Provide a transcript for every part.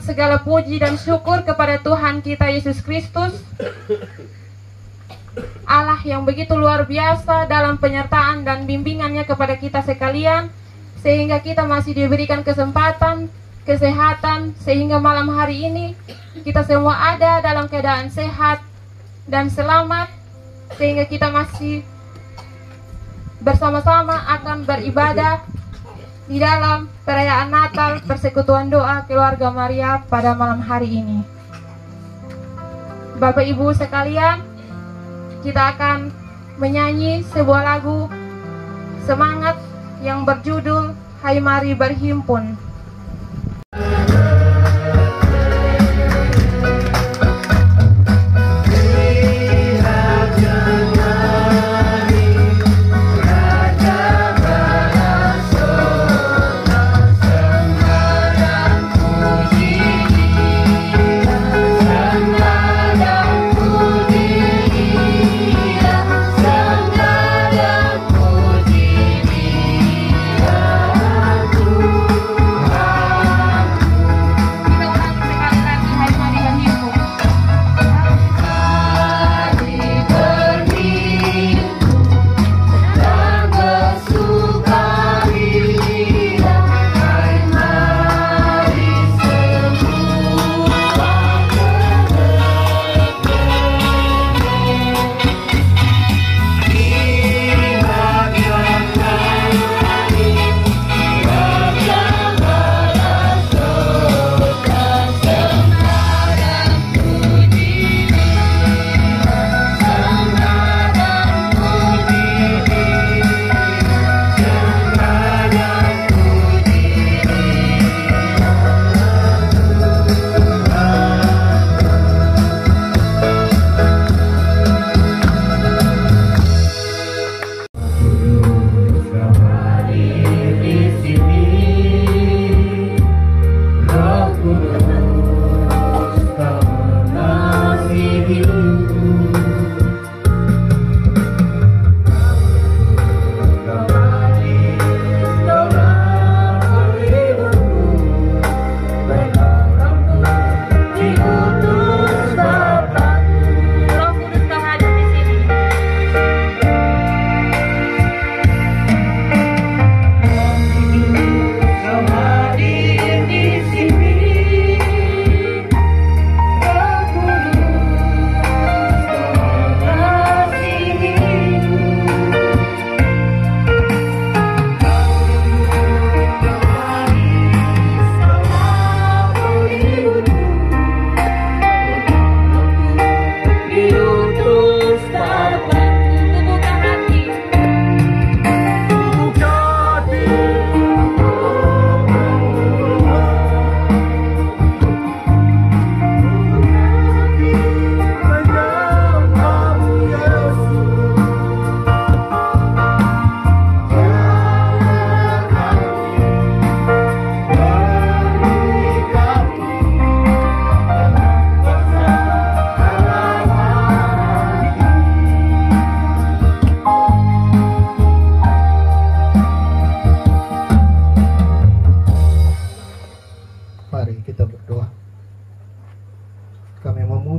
segala puji dan syukur kepada Tuhan kita Yesus Kristus, Allah yang begitu luar biasa dalam penyertaan dan bimbingannya kepada kita sekalian, sehingga kita masih diberikan kesempatan, kesehatan, sehingga malam hari ini kita semua ada dalam keadaan sehat dan selamat, sehingga kita masih bersama-sama akan beribadah di dalam perayaan Natal, persekutuan doa keluarga Maria pada malam hari ini. Bapak Ibu sekalian, kita akan menyanyi sebuah lagu semangat yang berjudul Hai Mari Berhimpun.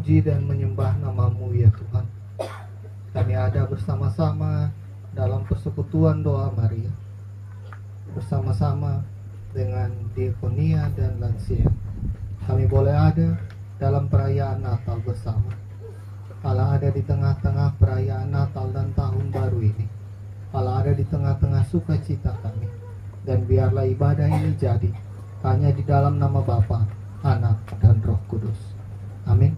Dan menyembah nama-Mu ya Tuhan. Kami ada bersama-sama dalam persekutuan doa Maria, bersama-sama dengan diakonia dan lansia. Kami boleh ada dalam perayaan Natal bersama. Allah ada di tengah-tengah perayaan Natal dan Tahun Baru ini. Allah ada di tengah-tengah sukacita kami. Dan biarlah ibadah ini jadi hanya di dalam nama Bapa, Anak, dan Roh Kudus. Amin.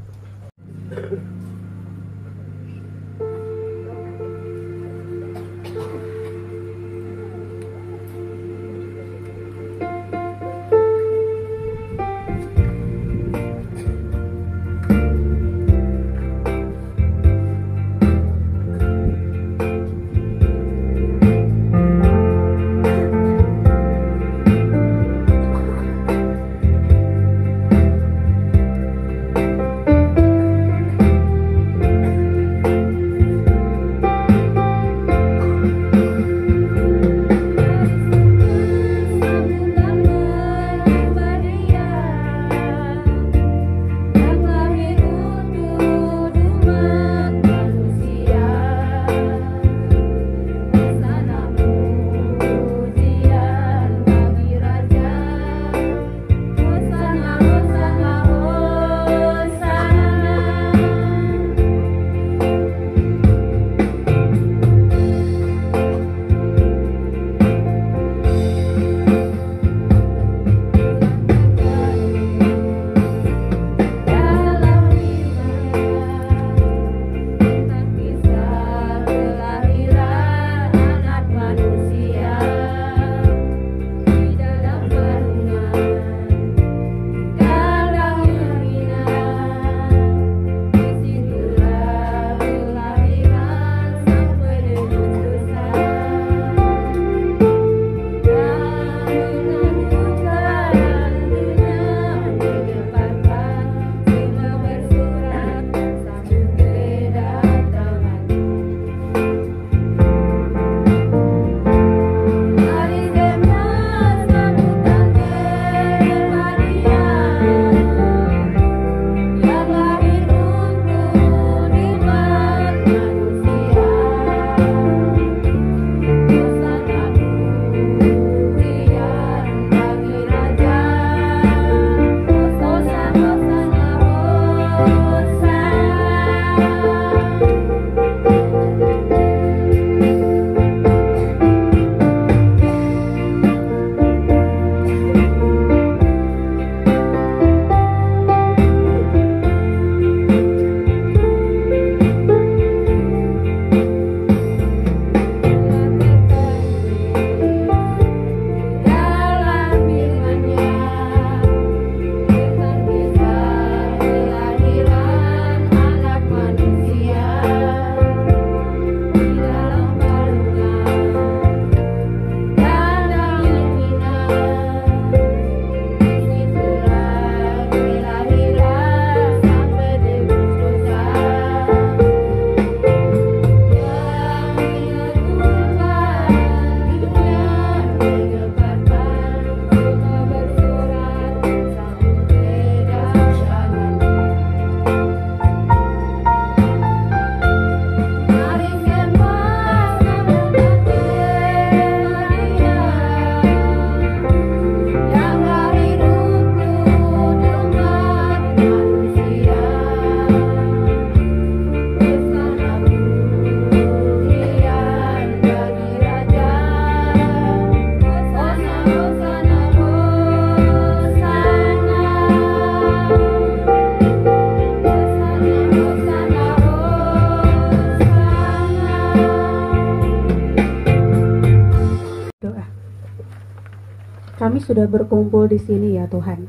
sudah berkumpul di sini ya Tuhan.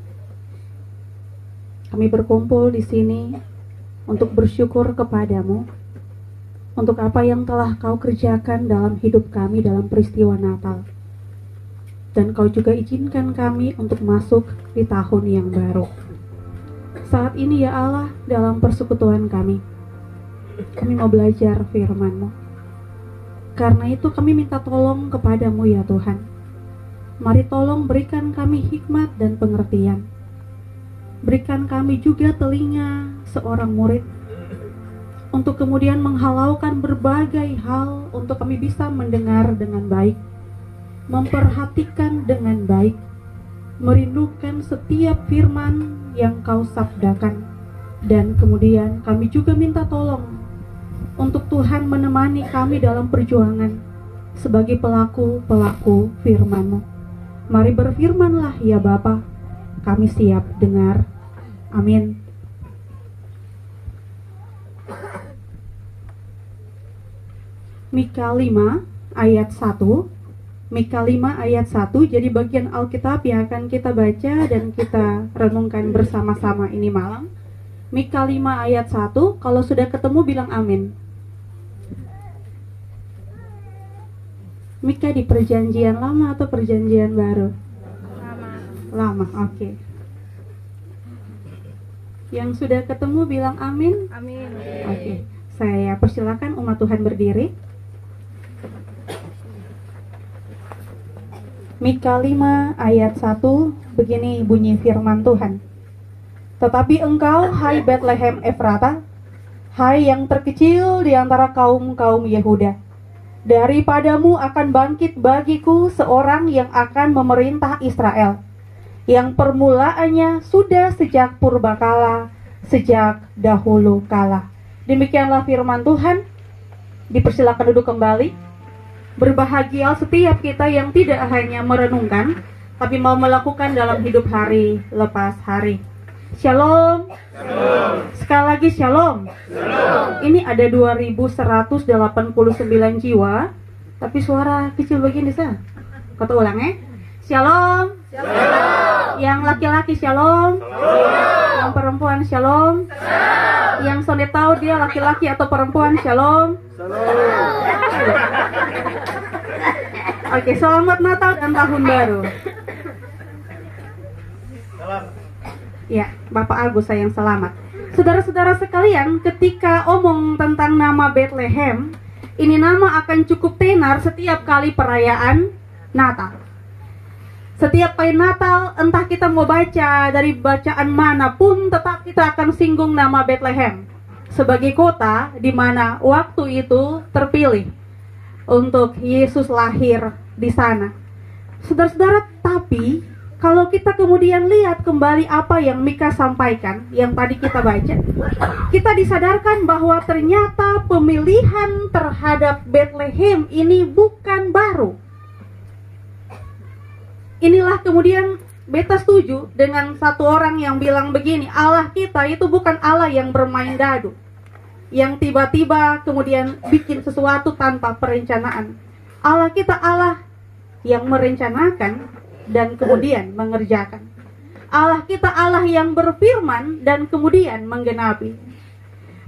Kami berkumpul di sini untuk bersyukur kepadamu untuk apa yang telah Kau kerjakan dalam hidup kami dalam peristiwa Natal. Dan Kau juga izinkan kami untuk masuk di tahun yang baru. Saat ini ya Allah, dalam persekutuan kami mau belajar firman-Mu. Karena itu kami minta tolong kepadamu ya Tuhan. Mari tolong berikan kami hikmat dan pengertian. Berikan kami juga telinga seorang murid untuk kemudian menghalaukan berbagai hal untuk kami bisa mendengar dengan baik, memperhatikan dengan baik, merindukan setiap firman yang Kau sabdakan. Dan kemudian kami juga minta tolong untuk Tuhan menemani kami dalam perjuangan sebagai pelaku-pelaku firman-Mu. Mari berfirmanlah ya Bapa, kami siap dengar. Amin. Mika 5 ayat 1. Mika 5 ayat 1, jadi bagian Alkitab yang akan kita baca dan kita renungkan bersama-sama ini malam. Mika 5 ayat 1, kalau sudah ketemu bilang amin. Mika di perjanjian lama atau perjanjian baru? Lama, oke. Yang sudah ketemu bilang amin. Amin. Oke, saya persilakan umat Tuhan berdiri. Mika 5 ayat 1, begini bunyi firman Tuhan. Tetapi engkau, hai Bethlehem Efrata, hai yang terkecil di antara kaum-kaum Yehuda, daripadamu akan bangkit bagiku seorang yang akan memerintah Israel, yang permulaannya sudah sejak purbakala, sejak dahulu kala. Demikianlah firman Tuhan. Dipersilakan duduk kembali. Berbahagia setiap kita yang tidak hanya merenungkan, tapi mau melakukan dalam hidup hari lepas hari. Shalom. Shalom. Sekali lagi shalom. Shalom. Ini ada 2189 jiwa, tapi suara kecil begini sah. Kata ulang ya. Shalom. Shalom. Yang laki-laki shalom. Shalom. Yang perempuan shalom. Shalom. Yang sonde tahu dia laki-laki atau perempuan shalom. Shalom. Oke, selamat Natal dan Tahun Baru. Ya, Bapak Agus sayang selamat. Saudara-saudara sekalian, ketika omong tentang nama Bethlehem, ini nama akan cukup tenar setiap kali perayaan Natal. Setiap kali Natal, entah kita mau baca dari bacaan manapun, tetap kita akan singgung nama Bethlehem sebagai kota di mana waktu itu terpilih untuk Yesus lahir di sana. Saudara-saudara, tapi kalau kita kemudian lihat kembali apa yang Mika sampaikan, yang tadi kita baca, kita disadarkan bahwa ternyata pemilihan terhadap Bethlehem ini bukan baru. Inilah kemudian beta setuju dengan satu orang yang bilang begini, Allah kita itu bukan Allah yang bermain dadu, yang tiba-tiba kemudian bikin sesuatu tanpa perencanaan. Allah kita Allah yang merencanakan dan kemudian mengerjakan. Allah kita Allah yang berfirman dan kemudian menggenapi.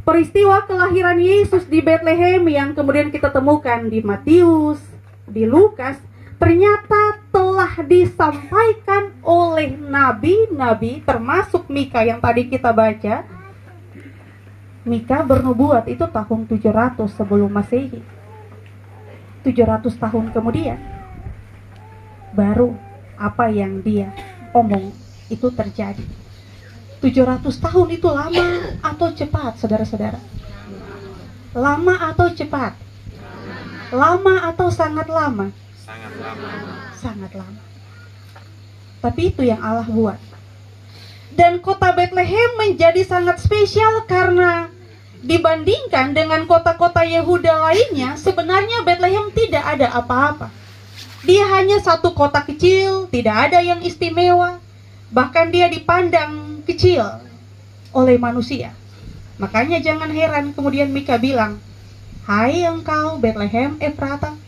Peristiwa kelahiran Yesus di Bethlehem yang kemudian kita temukan di Matius, di Lukas, ternyata telah disampaikan oleh nabi-nabi, termasuk Mika yang tadi kita baca. Mika bernubuat itu tahun 700 sebelum Masehi. 700 tahun kemudian baru apa yang dia omong itu terjadi. 700 tahun itu lama atau cepat, saudara-saudara? Lama atau cepat? Lama atau sangat lama? Sangat lama. Sangat lama. Tapi itu yang Allah buat. Dan kota Bethlehem menjadi sangat spesial karena dibandingkan dengan kota-kota Yehuda lainnya, sebenarnya Bethlehem tidak ada apa-apa. Dia hanya satu kota kecil, tidak ada yang istimewa. Bahkan dia dipandang kecil oleh manusia. Makanya jangan heran kemudian Mika bilang, hai engkau Bethlehem Efrata,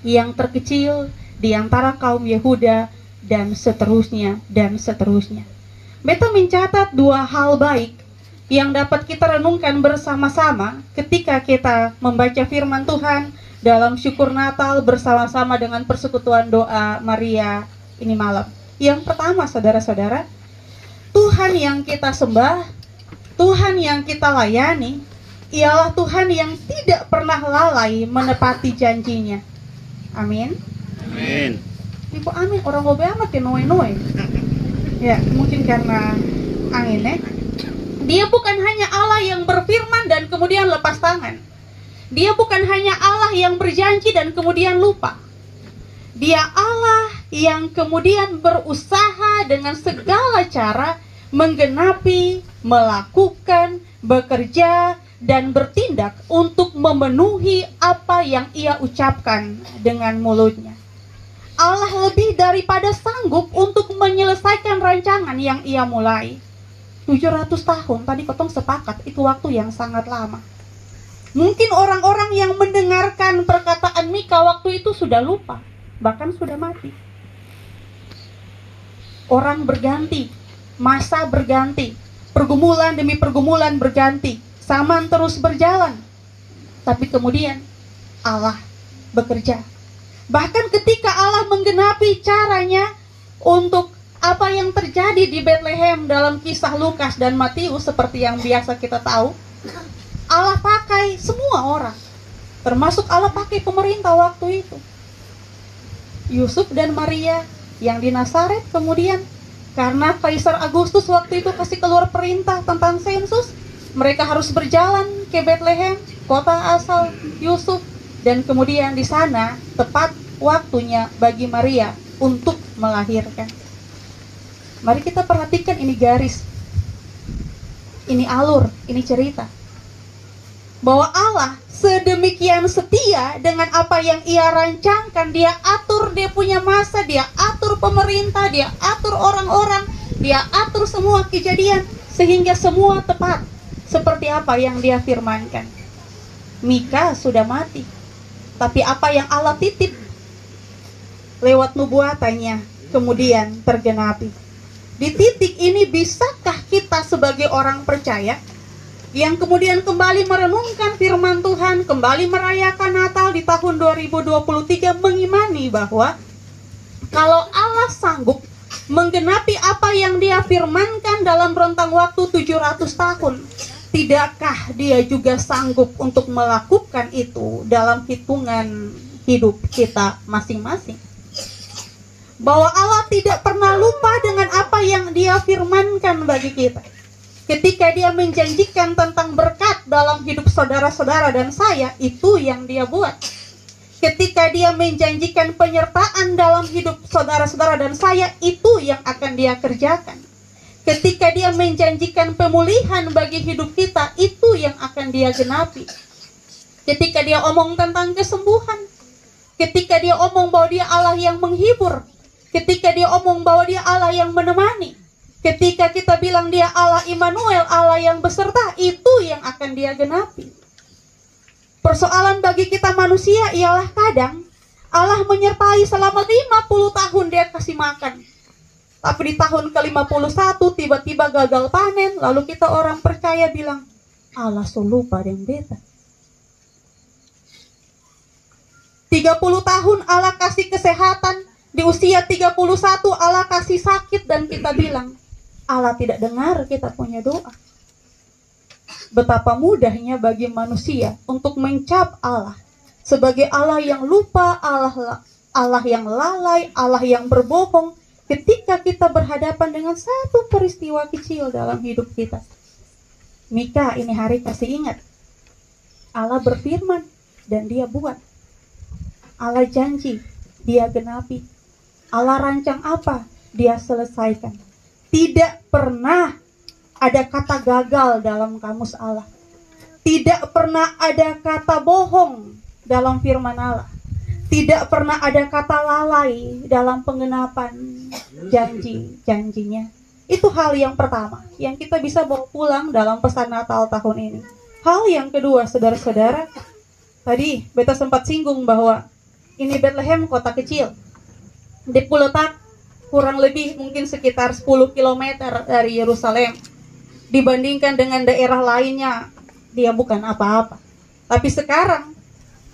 yang terkecil di antara kaum Yehuda, dan seterusnya, dan seterusnya. Beta mencatat 2 hal baik yang dapat kita renungkan bersama-sama ketika kita membaca firman Tuhan dalam syukur Natal bersama-sama dengan persekutuan doa Maria ini malam. Yang pertama, saudara-saudara, Tuhan yang kita sembah, Tuhan yang kita layani, ialah Tuhan yang tidak pernah lalai menepati janjinya. Amin. Amin. Ibu amin, orang ngobe amat ya noe-noe. Ya, mungkin karena angin ya. Dia bukan hanya Allah yang berfirman dan kemudian lepas tangan. Dia bukan hanya Allah yang berjanji dan kemudian lupa. Dia Allah yang kemudian berusaha dengan segala cara menggenapi, melakukan, bekerja, dan bertindak untuk memenuhi apa yang ia ucapkan dengan mulutnya. Allah lebih daripada sanggup untuk menyelesaikan rancangan yang ia mulai. 700 tahun, tadi ketong sepakat, itu waktu yang sangat lama. Mungkin orang-orang yang mendengarkan perkataan Mika waktu itu sudah lupa, bahkan sudah mati. Orang berganti, masa berganti, pergumulan demi pergumulan berganti, zaman terus berjalan. Tapi kemudian Allah bekerja. Bahkan ketika Allah menggenapi caranya untuk apa yang terjadi di Bethlehem dalam kisah Lukas dan Matius seperti yang biasa kita tahu, Allah pakai semua orang, termasuk Allah pakai pemerintah waktu itu. Yusuf dan Maria yang di Nazaret, kemudian karena Kaisar Agustus waktu itu kasih keluar perintah tentang sensus, mereka harus berjalan ke Bethlehem, kota asal Yusuf, dan kemudian di sana tepat waktunya bagi Maria untuk melahirkan. Mari kita perhatikan ini garis, ini alur, ini cerita. Bahwa Allah sedemikian setia dengan apa yang ia rancangkan. Dia atur, dia punya masa, dia atur pemerintah, dia atur orang-orang, dia atur semua kejadian sehingga semua tepat seperti apa yang dia firmankan. Mika sudah mati, tapi apa yang Allah titip lewat nubuatannya kemudian tergenapi. Di titik ini, bisakah kita sebagai orang percaya yang kemudian kembali merenungkan firman Tuhan, kembali merayakan Natal di tahun 2023, mengimani bahwa kalau Allah sanggup menggenapi apa yang dia firmankan dalam rentang waktu 700 tahun, tidakkah dia juga sanggup untuk melakukan itu dalam hitungan hidup kita masing-masing? Bahwa Allah tidak pernah lupa dengan apa yang dia firmankan bagi kita. Ketika dia menjanjikan tentang berkat dalam hidup saudara-saudara dan saya, itu yang dia buat. Ketika dia menjanjikan penyertaan dalam hidup saudara-saudara dan saya, itu yang akan dia kerjakan. Ketika dia menjanjikan pemulihan bagi hidup kita, itu yang akan dia genapi. Ketika dia omong tentang kesembuhan, ketika dia omong bahwa dia Allah yang menghibur, ketika dia omong bahwa dia Allah yang menemani, ketika kita bilang dia Allah Immanuel, Allah yang beserta, itu yang akan dia genapi. Persoalan bagi kita manusia ialah kadang Allah menyertai selama 50 tahun dia kasih makan. Tapi di tahun ke-51 tiba-tiba gagal panen, lalu kita orang percaya bilang, Allah so lupa dengan beta. 30 tahun Allah kasih kesehatan, di usia 31 Allah kasih sakit dan kita bilang, Allah tidak dengar kita punya doa. Betapa mudahnya bagi manusia untuk mencap Allah sebagai Allah yang lupa, Allah yang lalai, Allah yang berbohong ketika kita berhadapan dengan satu peristiwa kecil dalam hidup kita. Mika ini hari kasih ingat, Allah berfirman dan dia buat. Allah janji, dia genapi. Allah rancang apa, dia selesaikan. Tidak pernah ada kata gagal dalam kamus Allah. Tidak pernah ada kata bohong dalam firman Allah. Tidak pernah ada kata lalai dalam penggenapan janji-janjinya. Itu hal yang pertama yang kita bisa bawa pulang dalam pesan Natal tahun ini. Hal yang kedua, saudara-saudara, tadi beta sempat singgung bahwa ini Bethlehem kota kecil. Dipuletak kurang lebih mungkin sekitar 10 km dari Yerusalem. Dibandingkan dengan daerah lainnya, dia bukan apa-apa. Tapi sekarang,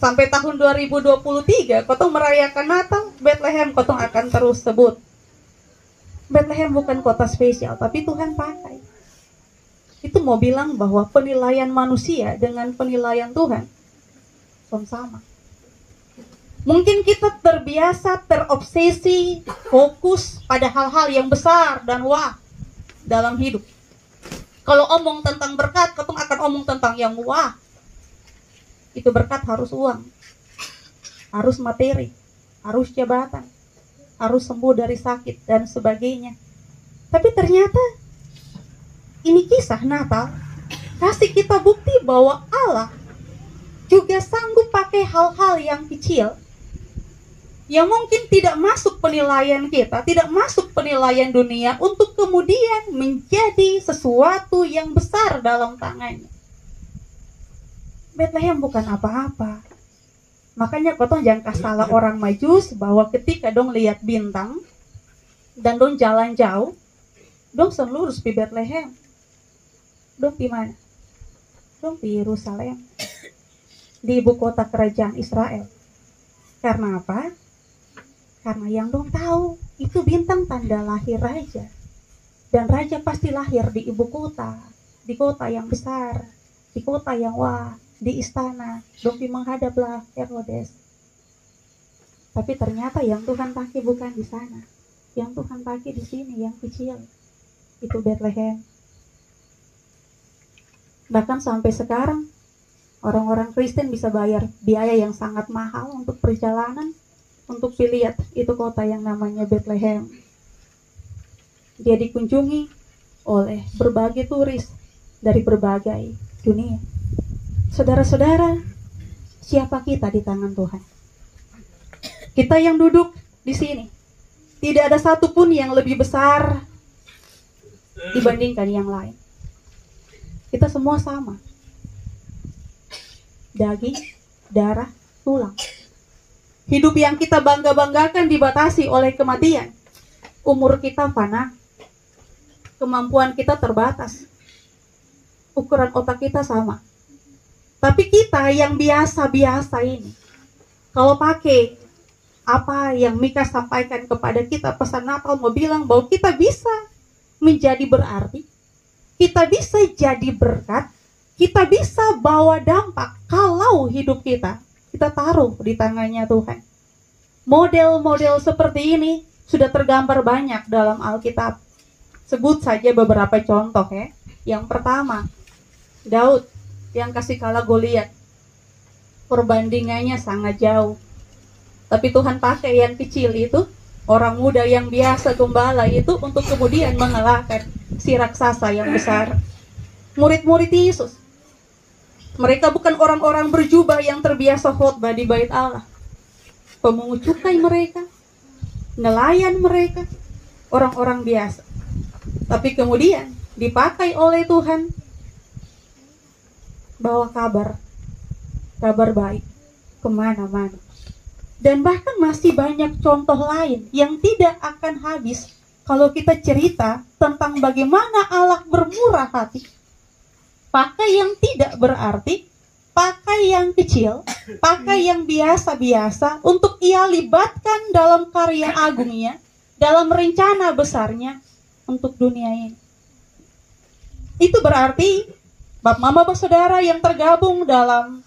sampai tahun 2023, kotong merayakan Natal, Bethlehem kotong akan terus sebut. Bethlehem bukan kota spesial, tapi Tuhan pakai. Itu mau bilang bahwa penilaian manusia dengan penilaian Tuhan sama. Mungkin kita terbiasa, terobsesi, fokus pada hal-hal yang besar dan wah dalam hidup. Kalau omong tentang berkat, kotong akan omong tentang yang wah. Itu berkat harus uang, harus materi, harus jabatan, harus sembuh dari sakit dan sebagainya. Tapi ternyata ini kisah Natal kasih kita bukti bahwa Allah juga sanggup pakai hal-hal yang kecil yang mungkin tidak masuk penilaian kita, tidak masuk penilaian dunia, untuk kemudian menjadi sesuatu yang besar dalam tangannya. Bethlehem bukan apa-apa. Makanya kotong jangan salah orang Majus bahwa ketika dong lihat bintang dan dong jalan jauh, dong lurus di Bethlehem. Dong di mana? Dong di Yerusalem, di ibu kota kerajaan Israel. Karena apa? Karena yang dong tahu itu bintang tanda lahir raja, dan raja pasti lahir di ibu kota, di kota yang besar, di kota yang wah, di istana. Dong menghadaplah Herodes. Tapi ternyata yang Tuhan pakai bukan di sana, yang Tuhan pakai di sini, yang kecil, itu Bethlehem. Bahkan sampai sekarang orang-orang Kristen bisa bayar biaya yang sangat mahal untuk perjalanan untuk dilihat itu kota yang namanya Bethlehem. Dia dikunjungi oleh berbagai turis dari berbagai dunia. Saudara-saudara, siapa kita di tangan Tuhan? Kita yang duduk di sini, tidak ada satupun yang lebih besar dibandingkan yang lain. Kita semua sama. Daging, darah, tulang. Hidup yang kita bangga-banggakan dibatasi oleh kematian. Umur kita fana. Kemampuan kita terbatas. Ukuran otak kita sama. Tapi kita yang biasa-biasa ini, kalau pakai apa yang Mika sampaikan kepada kita, pesan Natal mau bilang bahwa kita bisa menjadi berarti, kita bisa jadi berkat, kita bisa bawa dampak kalau hidup kita taruh di tangannya Tuhan. Model-model seperti ini sudah tergambar banyak dalam Alkitab. Sebut saja beberapa contoh ya. Yang pertama, Daud yang kasih kalah Goliat. Perbandingannya sangat jauh. Tapi Tuhan pakai yang kecil itu, orang muda yang biasa gembala itu, untuk kemudian mengalahkan si raksasa yang besar. Murid-murid Yesus, mereka bukan orang-orang berjubah yang terbiasa khotbah di bait Allah. Pemungut cukai mereka, nelayan mereka, orang-orang biasa. Tapi kemudian dipakai oleh Tuhan bawa kabar baik kemana-mana. Dan bahkan masih banyak contoh lain yang tidak akan habis kalau kita cerita tentang bagaimana Allah bermurah hati. Pakai yang tidak berarti, pakai yang kecil, pakai yang biasa-biasa untuk ia libatkan dalam karya agungnya, dalam rencana besarnya untuk dunia ini. Itu berarti Bapak Mama Saudara yang tergabung dalam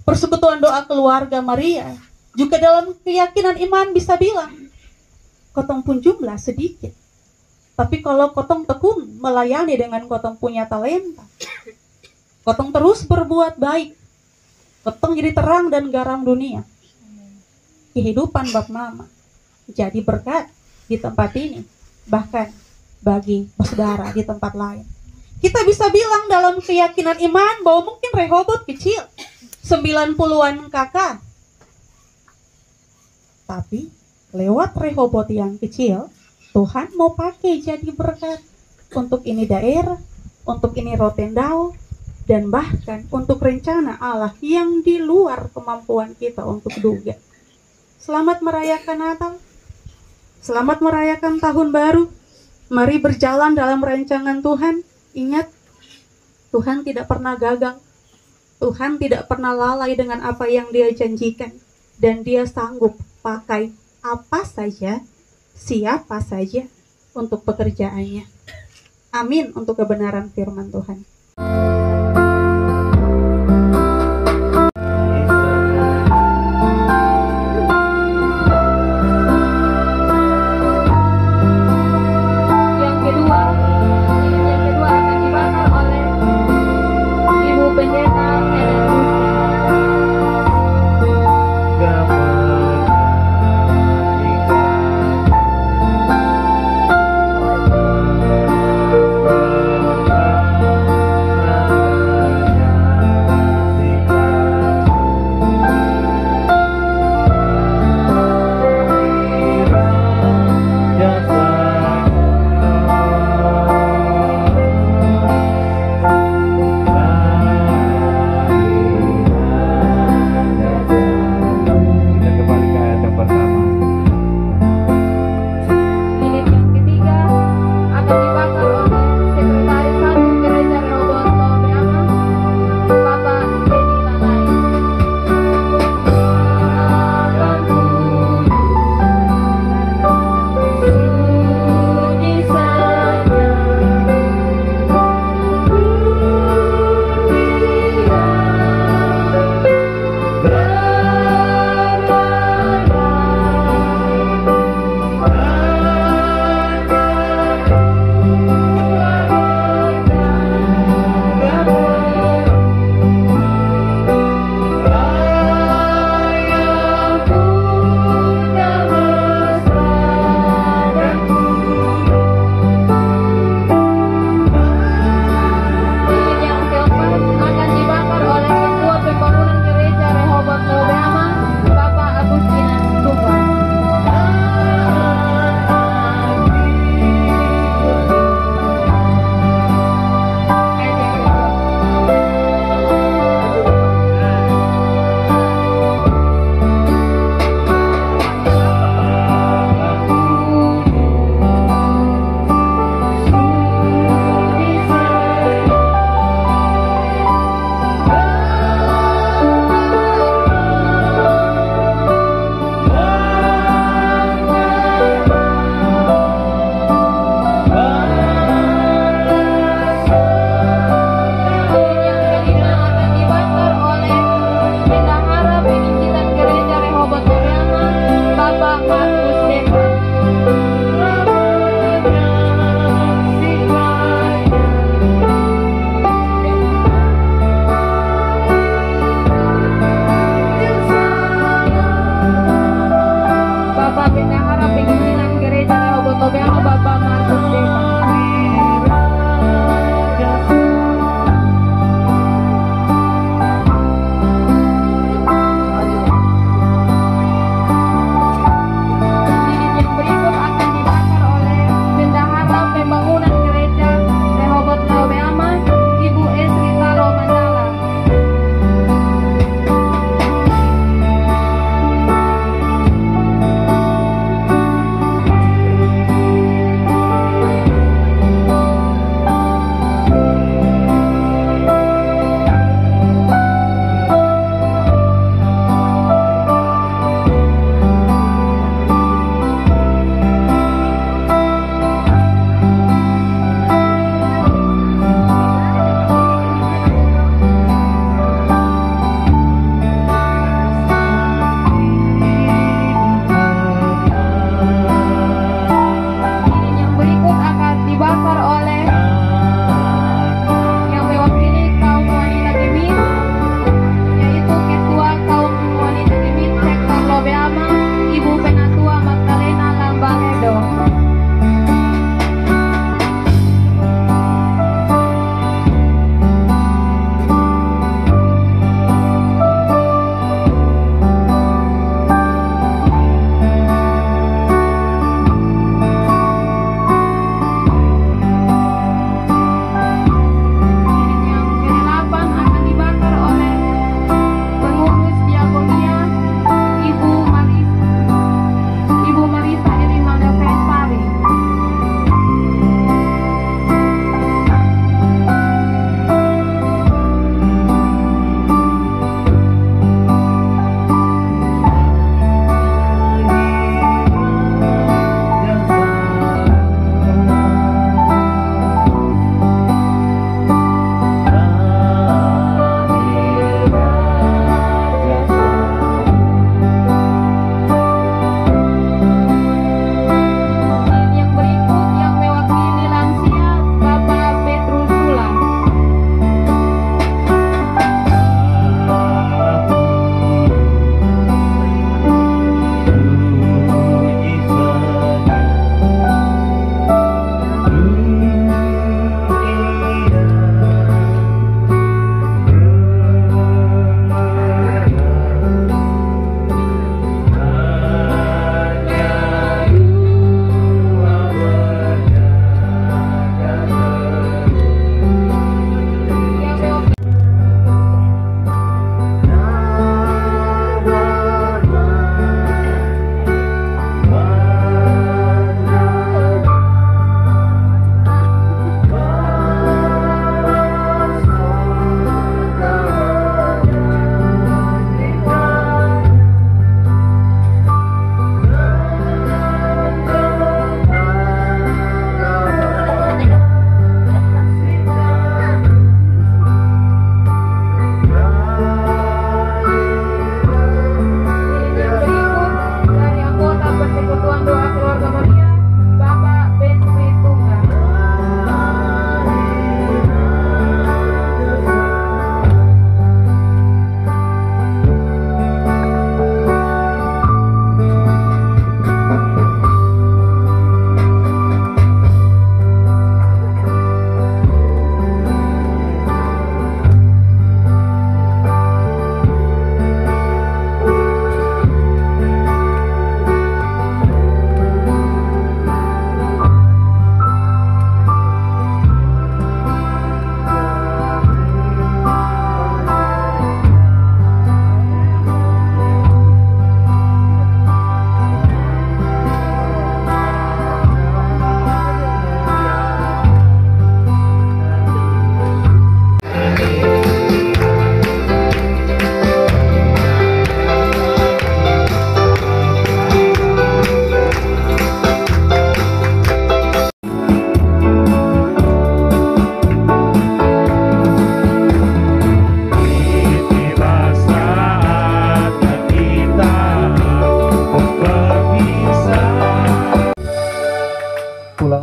persekutuan doa keluarga Maria, juga dalam keyakinan iman bisa bilang, kotong pun jumlah sedikit, tapi kalau kotong tekun melayani dengan kotong punya talenta, kotong terus berbuat baik, kotong jadi terang dan garam dunia. Kehidupan Bapak Mama jadi berkat di tempat ini, bahkan bagi saudara di tempat lain. Kita bisa bilang dalam keyakinan iman bahwa mungkin Rehobot kecil, 90-an kakak, tapi lewat Rehobot yang kecil, Tuhan mau pakai jadi berkat untuk ini daerah, untuk ini Rotendao, dan bahkan untuk rencana Allah yang di luar kemampuan kita untuk duga. Selamat merayakan Natal. Selamat merayakan tahun baru. Mari berjalan dalam rancangan Tuhan. Ingat, Tuhan tidak pernah gagal. Tuhan tidak pernah lalai dengan apa yang Dia janjikan. Dan Dia sanggup pakai apa saja, siapa saja untuk pekerjaannya. Amin untuk kebenaran firman Tuhan. Yang kedua akan dibakar oleh Ibu Pendeta Ellen Lucy.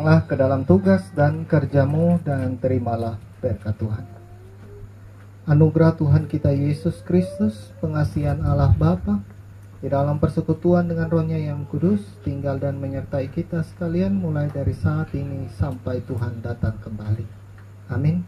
bersemangatlah ke dalam tugas dan kerjamu, dan terimalah berkat Tuhan. Anugerah Tuhan kita Yesus Kristus, pengasihan Allah Bapa, di dalam persekutuan dengan Roh-Nya yang kudus, tinggal dan menyertai kita sekalian mulai dari saat ini sampai Tuhan datang kembali. Amin.